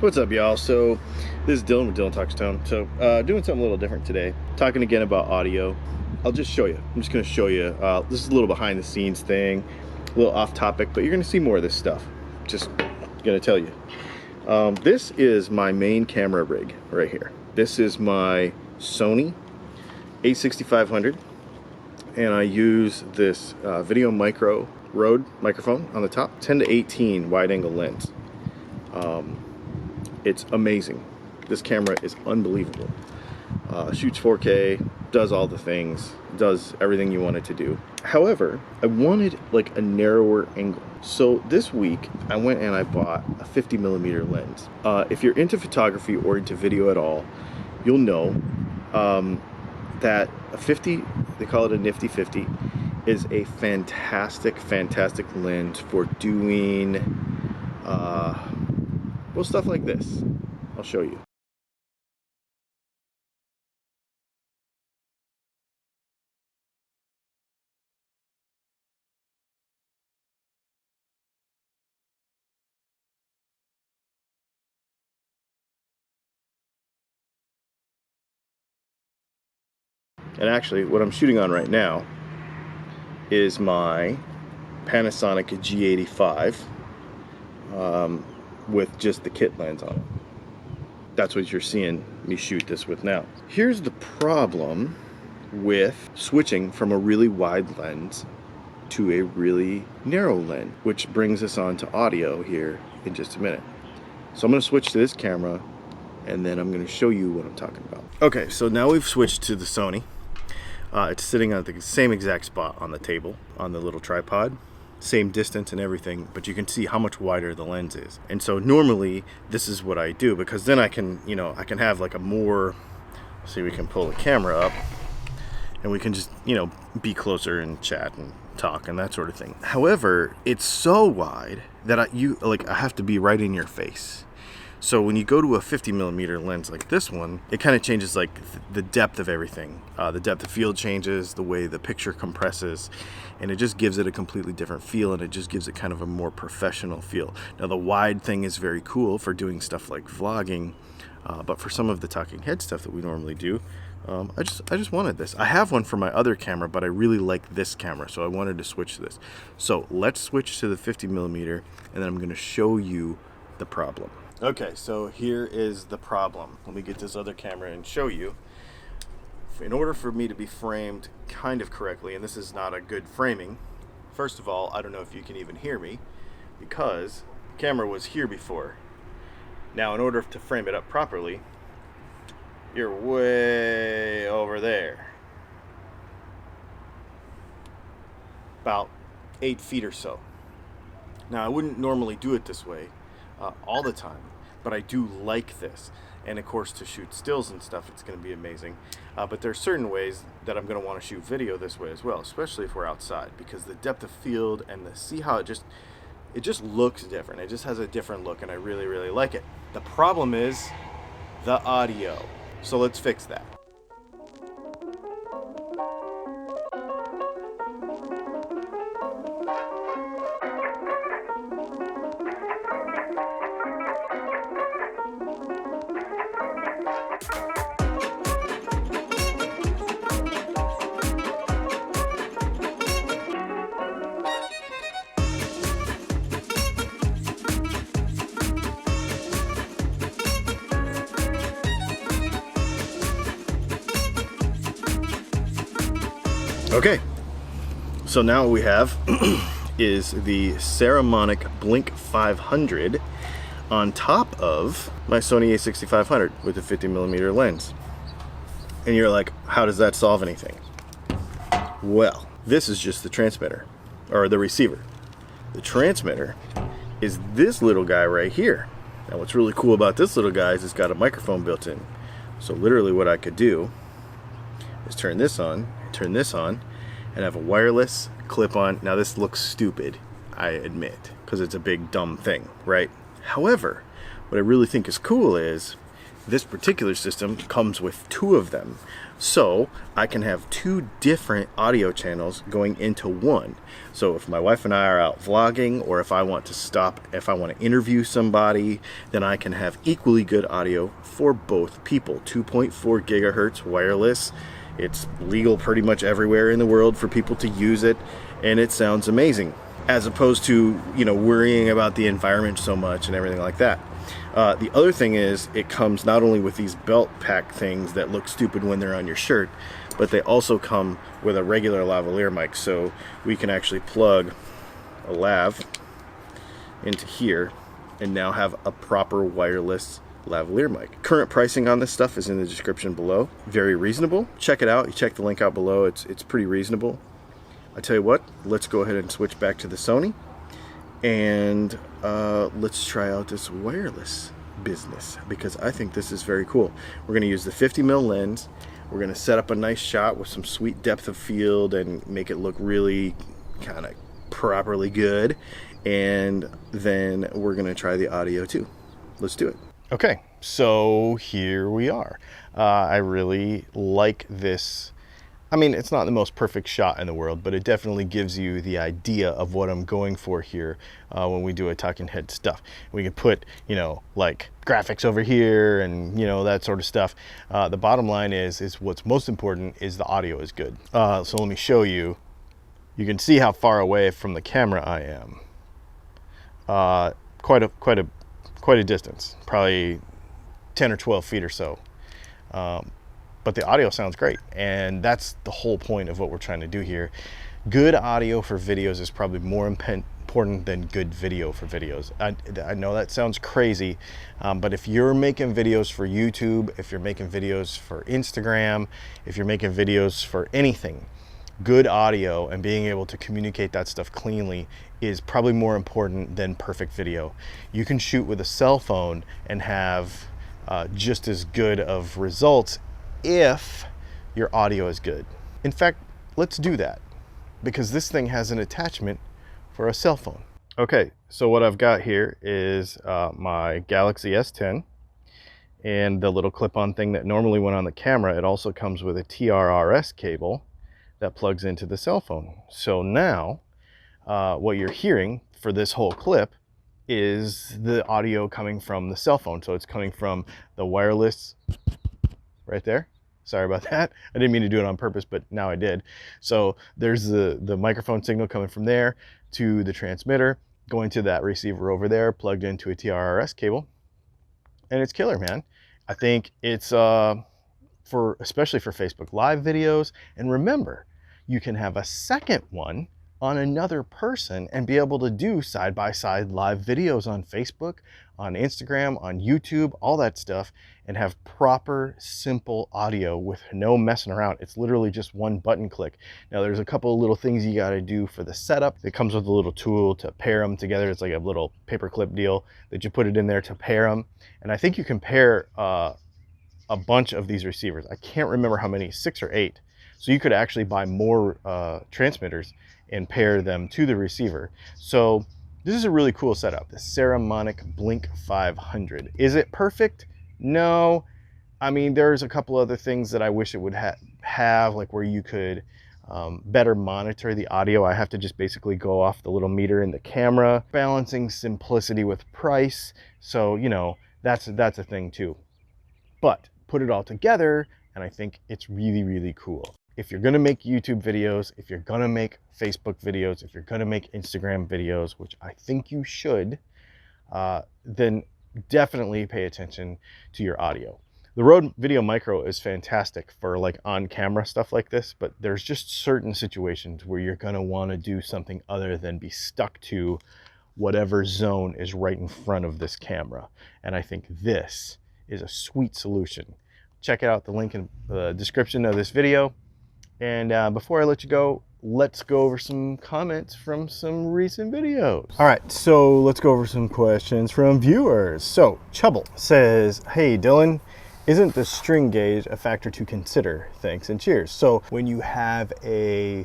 What's up, y'all? So this is Dylan with Dylan Talks Tone. So doing something a little different today. Talking again about audio. I'll just show you. I'm just going to show you. This is a little behind the scenes thing, a little off topic, but you're going to see more of this stuff. Just going to tell you. This is my main camera rig right here. This is my Sony a6500, and I use this Video Micro Rode microphone on the top, 10 to 18 wide angle lens. It's amazing. This camera is unbelievable. Shoots 4K, does all the things, does everything you want it to do. However, I wanted like a narrower angle. So this week I went and I bought a 50mm lens. If you're into photography or into video at all, you'll know that a 50, they call it a nifty 50, is a fantastic lens for doing well, stuff like this. I'll show you. And actually, what I'm shooting on right now is my Panasonic G85 with just the kit lens on it. That's what you're seeing me shoot this with now. Here's the problem with switching from a really wide lens to a really narrow lens, which brings us on to audio here in just a minute. So I'm going to switch to this camera, and then I'm going to show you what I'm talking about. Okay, so now we've switched to the Sony. It's sitting at the same exact spot on the table, on the little tripod. Same distance and everything, but you can see how much wider the lens is. And so normally this is what I do, because then I can, I can have like a more, see, we can pull the camera up and we can just, be closer and chat and talk and that sort of thing. However, it's so wide that I have to be right in your face. So when you go to a 50mm lens like this one, it kind of changes like the depth of everything. The depth of field changes, the way the picture compresses, and it just gives it a completely different feel, and it just gives it kind of a more professional feel. Now the wide thing is very cool for doing stuff like vlogging, but for some of the talking head stuff that we normally do, I just wanted this. I have one for my other camera, but I really like this camera, so I wanted to switch to this. So let's switch to the 50mm, and then I'm going to show you the problem. Okay, so here is the problem. Let me get this other camera and show you. In order for me to be framed kind of correctly, and this is not a good framing, first of all, I don't know if you can even hear me, because the camera was here before. Now, in order to frame it up properly, you're way over there. About 8 feet or so. Now, I wouldn't normally do it this way all the time, but I do like this. And of course, to shoot stills and stuff, it's going to be amazing. But there's certain ways that I'm going to want to shoot video this way as well, especially if we're outside, because the depth of field and see how it just looks different. It just has a different look, and I really like it. The problem is the audio. So let's fix that. Okay, so now what we have is the Saramanik Blink 500 on top of my Sony a6500 with a 50mm lens. And you're like, how does that solve anything? Well, this is just the transmitter, or the receiver. The transmitter is this little guy right here. Now what's really cool about this little guy is it's got a microphone built in. So literally what I could do is turn this on, and have a wireless clip-on. Now this looks stupid, I admit, because it's a big dumb thing, right? However, what I really think is cool is This particular system comes with 2 of them. So I can have 2 different audio channels going into one. So if my wife and I are out vlogging, or if I want to interview somebody, then I can have equally good audio for both people. 2.4 gigahertz wireless. It's legal pretty much everywhere in the world for people to use it, and it sounds amazing. As opposed to, worrying about the environment so much and everything like that. The other thing is, it comes not only with these belt pack things that look stupid when they're on your shirt, but they also come with a regular lavalier mic. So we can actually plug a lav into here and now have a proper wireless lavalier mic. Current pricing on this stuff is in the description below. Very reasonable. Check it out. You check the link out below. It's pretty reasonable. I tell you what, let's go ahead and switch back to the Sony, and let's try out this wireless business, because I think this is very cool. We're going to use the 50mm lens. We're going to set up a nice shot with some sweet depth of field and make it look really kind of properly good, and then we're going to try the audio too. Let's do it. Okay, so here we are. I really like this. I mean, it's not the most perfect shot in the world, but it definitely gives you the idea of what I'm going for here when we do a talking head stuff. We can put, like graphics over here and, that sort of stuff. The bottom line is what's most important is the audio is good. So let me show you. You can see how far away from the camera I am. Quite a distance, probably 10 or 12 feet or so. But the audio sounds great, and that's the whole point of what we're trying to do here. Good audio for videos is probably more important than good video for videos. I know that sounds crazy, but if you're making videos for YouTube, if you're making videos for Instagram, if you're making videos for anything, good audio and being able to communicate that stuff cleanly is probably more important than perfect video. You can shoot with a cell phone and have just as good of results if your audio is good. In fact, let's do that, because this thing has an attachment for a cell phone. Okay, so what I've got here is my Galaxy S10 and the little clip-on thing that normally went on the camera. It also comes with a TRRS cable that plugs into the cell phone. So now what you're hearing for this whole clip is the audio coming from the cell phone. So it's coming from the wireless right there. Sorry about that. I didn't mean to do it on purpose, but now I did. So there's the microphone signal coming from there to the transmitter, going to that receiver over there, plugged into a TRRS cable, and it's killer, man. I think it's especially for Facebook Live videos. And remember, you can have a second one on another person and be able to do side-by-side live videos on Facebook, on Instagram, on YouTube, all that stuff, and have proper, simple audio with no messing around. It's literally just one button click. Now, there's a couple of little things you got to do for the setup. It comes with a little tool to pair them together. It's like a little paperclip deal that you put it in there to pair them. And I think you can pair a bunch of these receivers. I can't remember how many, 6 or 8. So you could actually buy more transmitters and pair them to the receiver. So this is a really cool setup, the Saramanik Blink 500. Is it perfect? No. I mean, there's a couple other things that I wish it would have, like where you could better monitor the audio. I have to just basically go off the little meter in the camera, balancing simplicity with price. So, that's a thing too. But put it all together, and I think it's really, really cool. If you're gonna make YouTube videos, if you're gonna make Facebook videos, if you're gonna make Instagram videos, which I think you should, then definitely pay attention to your audio. The Rode Video Micro is fantastic for like on-camera stuff like this, but there's just certain situations where you're gonna wanna do something other than be stuck to whatever zone is right in front of this camera. And I think this is a sweet solution. Check out the link in the description of this video. And before I let you go, let's go over some comments from some recent videos. All right, so let's go over some questions from viewers. So Chubble says, hey Dylan, isn't the string gauge a factor to consider? Thanks and cheers. So when you have a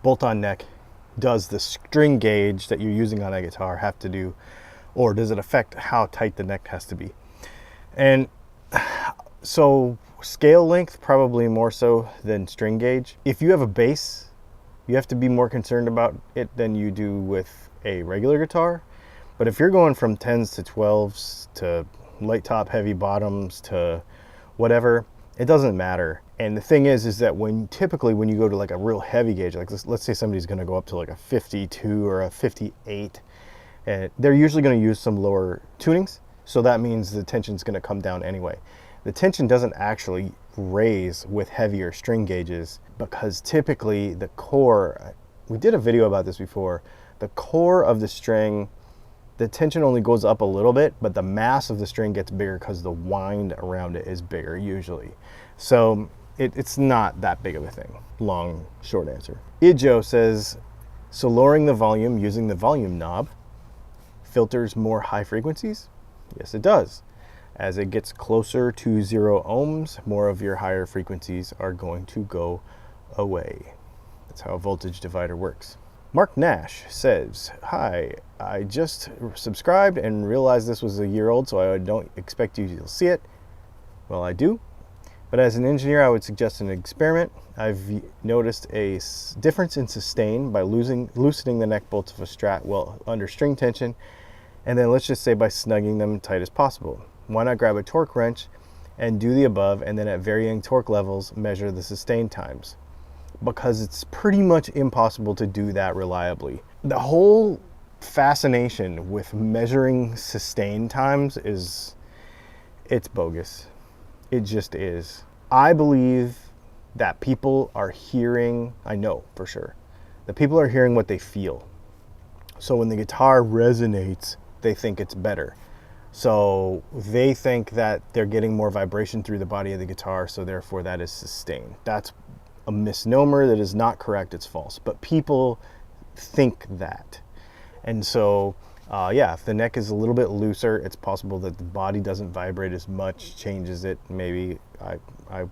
bolt-on neck, does the string gauge that you're using on a guitar have to do, or does it affect how tight the neck has to be? And so scale length, probably more so than string gauge. If you have a bass, you have to be more concerned about it than you do with a regular guitar. But if you're going from 10s to 12s to light top, heavy bottoms to whatever, it doesn't matter. And the thing is that typically when you go to like a real heavy gauge, like let's say somebody's going to go up to like a 52 or a 58, and they're usually going to use some lower tunings. So that means the tension's going to come down anyway. The tension doesn't actually raise with heavier string gauges because typically the core, we did a video about this before, the core of the string, the tension only goes up a little bit, but the mass of the string gets bigger because the wind around it is bigger usually. So it's not that big of a thing. Long, short answer. Ijo says, so lowering the volume using the volume knob filters more high frequencies? Yes, it does. As it gets closer to 0 ohms, more of your higher frequencies are going to go away. That's how a voltage divider works. Mark Nash says, hi, I just subscribed and realized this was a year old, so I don't expect you to see it. Well, I do. But as an engineer, I would suggest an experiment. I've noticed a difference in sustain by loosening the neck bolts of a Strat while under string tension, and then let's just say by snugging them tight as possible. Why not grab a torque wrench and do the above, and then at varying torque levels, measure the sustain times? Because it's pretty much impossible to do that reliably. The whole fascination with measuring sustain times it's bogus. It just is. I believe that people are hearing, I know for sure, that people are hearing what they feel. So when the guitar resonates, they think it's better. So they think that they're getting more vibration through the body of the guitar, so therefore that is sustain. That's a misnomer. That is not correct, it's false. But people think that. And so, yeah, if the neck is a little bit looser, it's possible that the body doesn't vibrate as much, changes it. Maybe I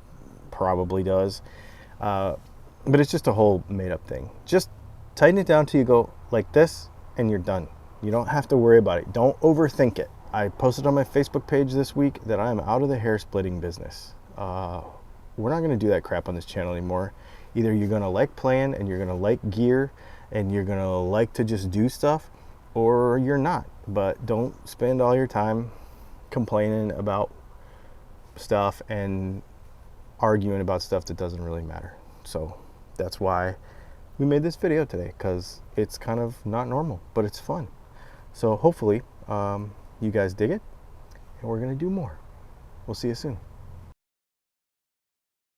probably does. But it's just a whole made up thing. Just tighten it down till you go like this and you're done. You don't have to worry about it. Don't overthink it. I posted on my Facebook page this week that I am out of the hair splitting business. We're not going to do that crap on this channel anymore. Either you're going to like playing and you're going to like gear and you're going to like to just do stuff, or you're not. But don't spend all your time complaining about stuff and arguing about stuff that doesn't really matter. So that's why we made this video today, because it's kind of not normal, but it's fun. So hopefully you guys dig it, and we're going to do more. We'll see you soon.